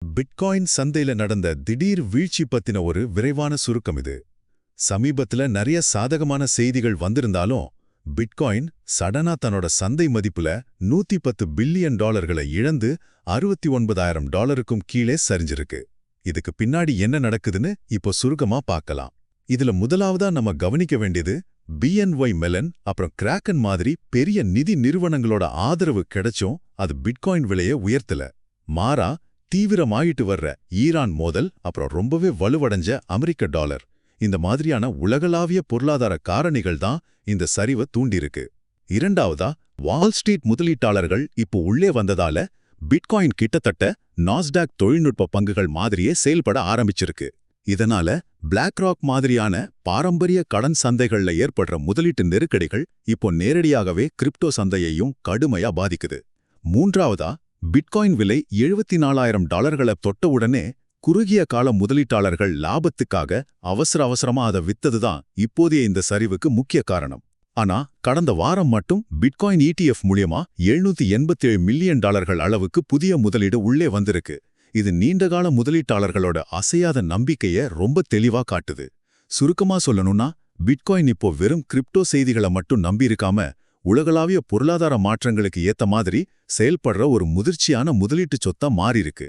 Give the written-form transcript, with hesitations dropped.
Bitcoin சந்தையில நடந்த திடீர் வீழ்ச்சி பத்தின ஒரு விரைவான சுருக்கம் இது. சமீபத்துல நிறைய சாதகமான செய்திகள் வந்திருந்தாலும் பிட்காயின் சடனா தன்னோட சந்தை மதிப்புல 110 பில்லியன் டாலர்களை இழந்து $69,000க்கும் கீழே சரிஞ்சிருக்கு. இதுக்கு பின்னாடி என்ன நடக்குதுன்னு இப்போ சுருக்கமா பார்க்கலாம். இதுல முதலாவதா நம்ம கவனிக்க வேண்டியது BNY மெலன் அப்புறம் கிராக்கன் மாதிரி பெரிய நிதி நிறுவனங்களோட ஆதரவு கிடைச்சும் அது பிட்காயின் விலையை உயர்த்தல. மாறா தீவிரமாயிட்டு வர்ற ஈரான் மோதல் அப்புறம் ரொம்பவே வலுவடைஞ்ச அமெரிக்க டாலர் இந்த மாதிரியான உலகளாவிய பொருளாதார காரணிகள் தான் இந்த சரிவை தூண்டிருக்கு. இரண்டாவதா வால் ஸ்ட்ரீட் முதலீட்டாளர்கள் இப்போ உள்ளே வந்ததால பிட்காயின் கிட்டத்தட்ட நாஸ்டாக் தொழில்நுட்ப பங்குகள் மாதிரியே செயல்பட ஆரம்பிச்சிருக்கு. இதனால பிளாக்ராக் மாதிரியான பாரம்பரிய கடன் சந்தைகள்ல ஏற்படுற முதலீட்டு நெருக்கடிகள் இப்போ நேரடியாகவே கிரிப்டோ சந்தையையும் கடுமையா பாதிக்குது. மூன்றாவதா பிட்காயின் விலை $74,000 தொட்டவுடனே குறுகிய கால முதலீட்டாளர்கள் லாபத்துக்காக அவசரமா அதை வித்ததுதான் இப்போதைய இந்த சரிவுக்கு முக்கிய காரணம். ஆனா கடந்த வாரம் மட்டும் பிட்காயின் ETF மூலியமா $787 மில்லியன் அளவுக்கு புதிய முதலீடு உள்ளே வந்திருக்கு. இது நீண்டகால முதலீட்டாளர்களோட அசையாத நம்பிக்கைய ரொம்ப தெளிவா காட்டுது. சுருக்கமா சொல்லணும்னா பிட்காயின் இப்போ வெறும் கிரிப்டோ செய்திகளை மட்டும் நம்பியிருக்காம உலகளாவிய பொருளாதார மாற்றங்களுக்கு ஏத்த மாதிரி செயல்படுற ஒரு முதிர்ச்சியான முதலீட்டு சொத்தா மாறியிருக்கு.